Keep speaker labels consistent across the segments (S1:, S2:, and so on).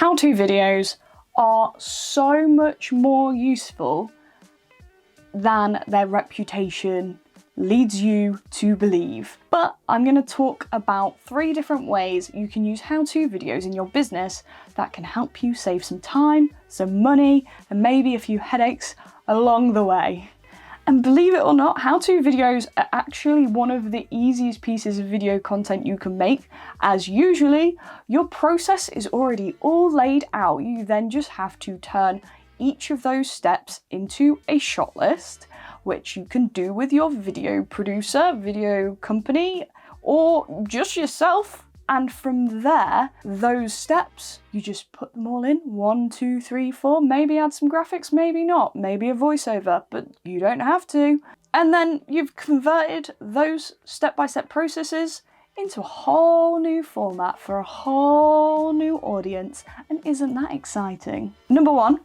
S1: How-to videos are so much more useful than their reputation leads you to believe. But I'm going to talk about 3 different ways you can use how-to videos in your business that can help you save some time, some money, and maybe a few headaches along the way. And believe it or not, how-to videos are actually one of the easiest pieces of video content you can make, as usually your process is already all laid out. You then just have to turn each of those steps into a shot list, which you can do with your video producer, video company, or just yourself. And from there, those steps, you just put them all in, 1, 2, 3, 4, maybe add some graphics, maybe not, maybe a voiceover, but you don't have to. And then you've converted those step-by-step processes into a whole new format for a whole new audience. And isn't that exciting? Number 1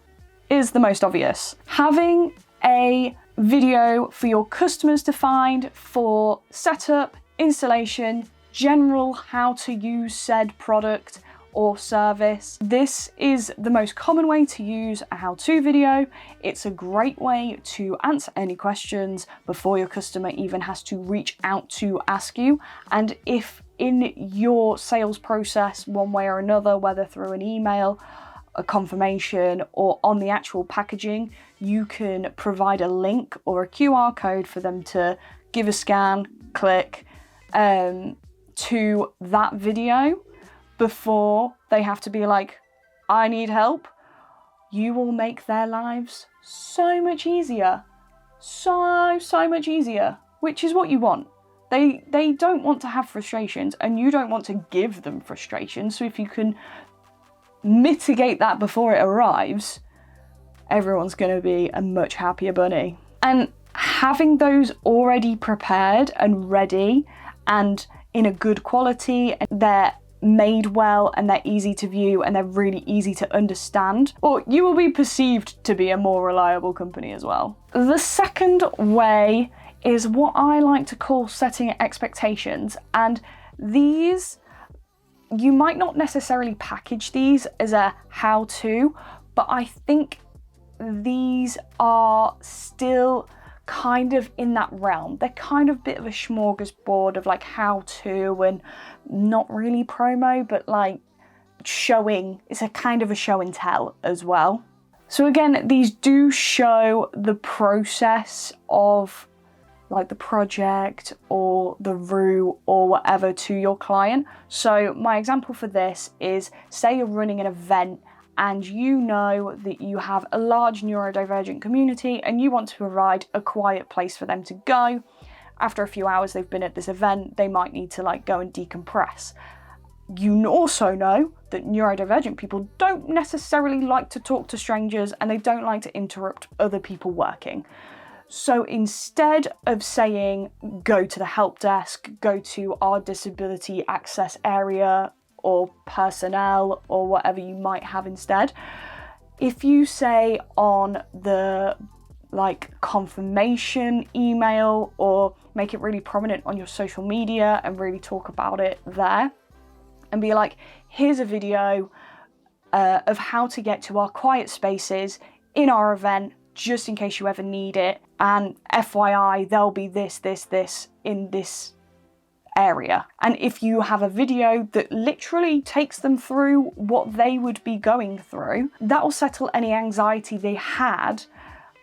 S1: is the most obvious. Having a video for your customers to find for setup, installation, general how to use said product or service. This is the most common way to use a how-to video. It's a great way to answer any questions before your customer even has to reach out to ask you. And if in your sales process, one way or another, whether through an email, a confirmation, or on the actual packaging, you can provide a link or a QR code for them to give a scan, click, to that video before they have to be like, I need help. You will make their lives so much easier. So much easier, which is what you want. They don't want to have frustrations, and you don't want to give them frustrations. So if you can mitigate that before it arrives, everyone's going to be a much happier bunny. And having those already prepared and ready and in a good quality, and they're made well and they're easy to view and they're really easy to understand, or you will be perceived to be a more reliable company as well. The second way is what I like to call setting expectations, and these, you might not necessarily package these as a how-to, but I think these are still kind of in that realm. They're kind of a bit of a smorgasbord of like how to, and not really promo, but like showing. It's a kind of a show and tell as well. So again, these do show the process of like the project or the route or whatever to your client. So my example for this is, say you're running an event and you know that you have a large neurodivergent community and you want to provide a quiet place for them to go. After a few hours they've been at this event, they might need to like go and decompress. You also know that neurodivergent people don't necessarily like to talk to strangers and they don't like to interrupt other people working. So instead of saying, go to the help desk, go to our disability access area, or personnel, or whatever you might have instead, if you say on the like confirmation email, or make it really prominent on your social media and really talk about it there, and be like, here's a video of how to get to our quiet spaces in our event, just in case you ever need it, and FYI there'll be this in this area. And if you have a video that literally takes them through what they would be going through, that will settle any anxiety they had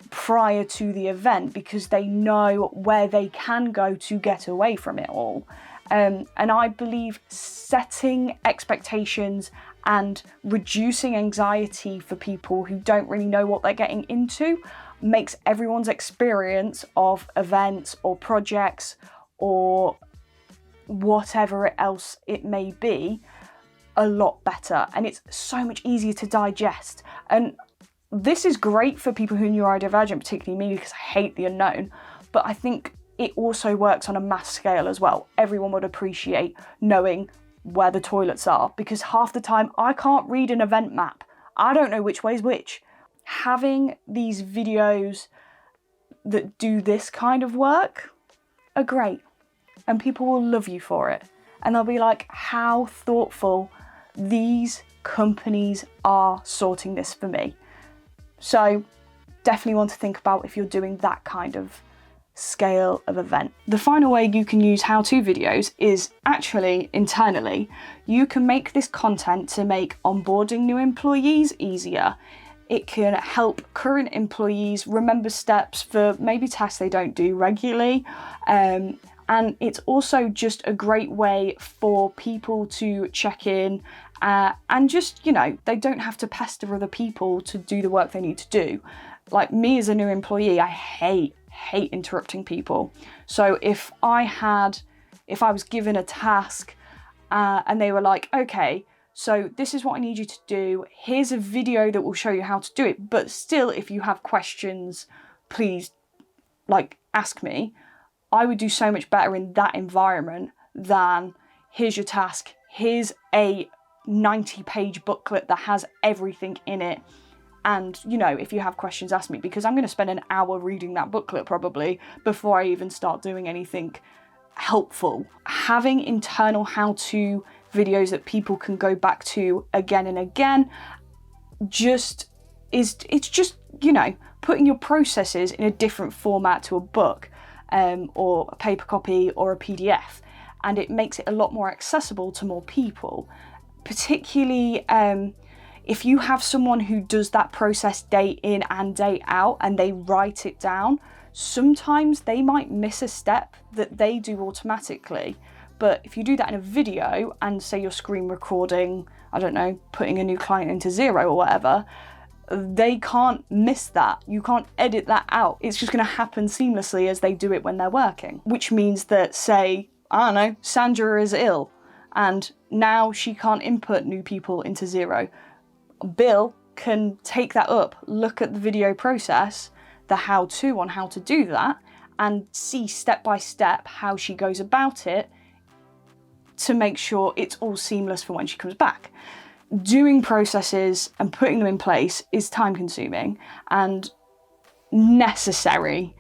S1: prior to the event, because they know where they can go to get away from it all. And I believe setting expectations and reducing anxiety for people who don't really know what they're getting into makes everyone's experience of events or projects or whatever else it may be a lot better, and it's so much easier to digest. And this is great for people who are neurodivergent, particularly me, because I hate the unknown, but I think it also works on a mass scale as well. Everyone would appreciate knowing where the toilets are, because half the time I can't read an event map. I don't know which way's which. Having these videos that do this kind of work are great, and people will love you for it. And they'll be like, how thoughtful these companies are sorting this for me. So definitely want to think about if you're doing that kind of scale of event. The final way you can use how-to videos is actually internally. You can make this content to make onboarding new employees easier. It can help current employees remember steps for maybe tasks they don't do regularly. And it's also just a great way for people to check in and just, you know, they don't have to pester other people to do the work they need to do. Like me as a new employee, I hate interrupting people. So if I was given a task and they were like, okay, so this is what I need you to do. Here's a video that will show you how to do it. But still, if you have questions, please ask me. I would do so much better in that environment than here's your task. Here's a 90-page booklet that has everything in it. And, you know, if you have questions, ask me, because I'm going to spend an hour reading that booklet probably before I even start doing anything helpful. Having internal how-to videos that people can go back to again and again it's just, you know, putting your processes in a different format to a book or a paper copy or a PDF. And it makes it a lot more accessible to more people, particularly if you have someone who does that process day in and day out and they write it down. Sometimes they might miss a step that they do automatically. But if you do that in a video and say you're screen recording, I don't know, putting a new client into Xero or whatever, they can't miss that. You can't edit that out. It's just going to happen seamlessly as they do it when they're working. Which means that, say, I don't know, Sandra is ill and now she can't input new people into Xero. Bill can take that up, look at the video process, the how-to on how to do that, and see step by step how she goes about it to make sure it's all seamless for when she comes back. Doing processes and putting them in place is time consuming and necessary,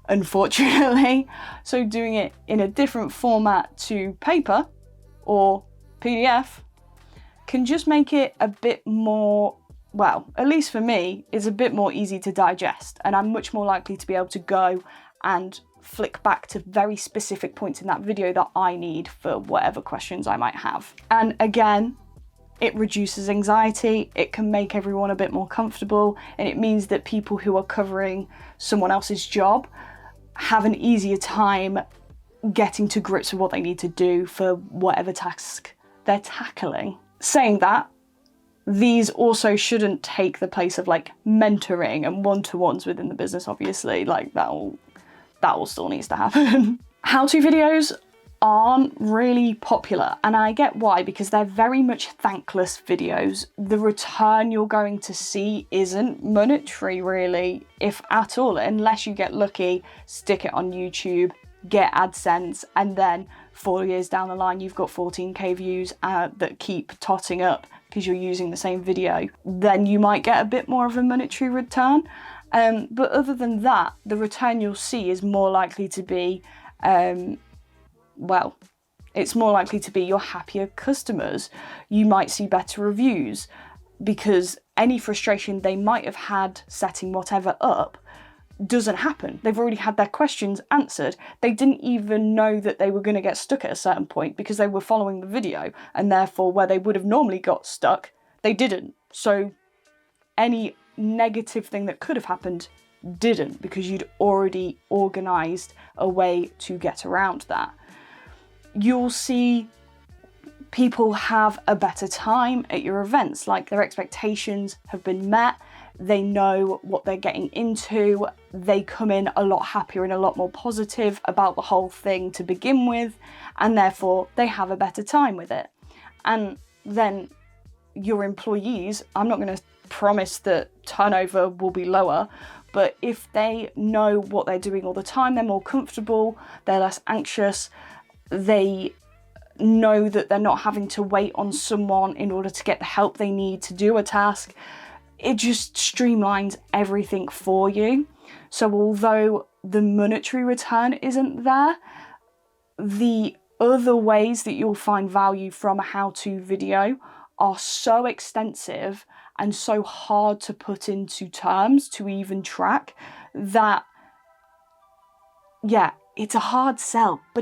S1: unfortunately. So doing it in a different format to paper or PDF can just make it a bit more, well, at least for me, it's a bit more easy to digest, and I'm much more likely to be able to go and flick back to very specific points in that video that I need for whatever questions I might have. And again, it reduces anxiety, it can make everyone a bit more comfortable, and it means that people who are covering someone else's job have an easier time getting to grips with what they need to do for whatever task they're tackling. Saying that, these also shouldn't take the place of mentoring and one-to-ones within the business, obviously. That all still needs to happen. How-to videos aren't really popular, and I get why, because they're very much thankless videos. The return you're going to see isn't monetary really, if at all, unless you get lucky, stick it on YouTube, get AdSense, and then 4 years down the line you've got 14k views that keep totting up because you're using the same video. Then you might get a bit more of a monetary return. But other than that, the return you'll see is more likely to be, it's more likely to be your happier customers. You might see better reviews because any frustration they might have had setting whatever up doesn't happen. They've already had their questions answered. They didn't even know that they were going to get stuck at a certain point because they were following the video, and therefore where they would have normally got stuck, they didn't. So any negative thing that could have happened didn't, because you'd already organised a way to get around that. You'll see people have a better time at your events, their expectations have been met, they know what they're getting into, they come in a lot happier and a lot more positive about the whole thing to begin with, and therefore they have a better time with it. And then your employees, I'm not going to promise that turnover will be lower, but if they know what they're doing all the time, they're more comfortable, they're less anxious, they know that they're not having to wait on someone in order to get the help they need to do a task. It just streamlines everything for you. So although the monetary return isn't there, the other ways that you'll find value from a how-to video are so extensive and so hard to put into terms to even track that, yeah, it's a hard sell, but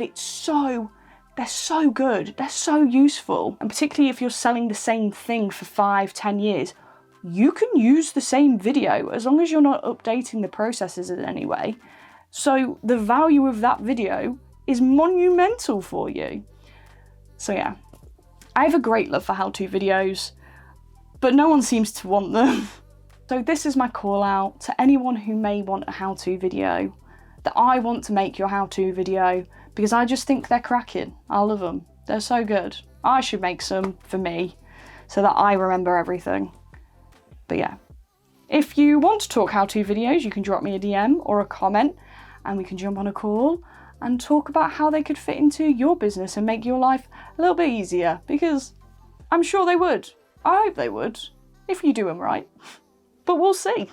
S1: they're so good, they're so useful. And particularly if you're selling the same thing for 5-10 years, you can use the same video as long as you're not updating the processes in any way. So the value of that video is monumental for you. So yeah, I have a great love for how-to videos, but no one seems to want them. So this is my call out to anyone who may want a how-to video, that I want to make your how-to video because I just think they're cracking. I love them. They're so good. I should make some for me so that I remember everything. But yeah, if you want to talk how-to videos, you can drop me a DM or a comment and we can jump on a call and talk about how they could fit into your business and make your life a little bit easier, because I'm sure they would. I hope they would, if you do them right. But we'll see.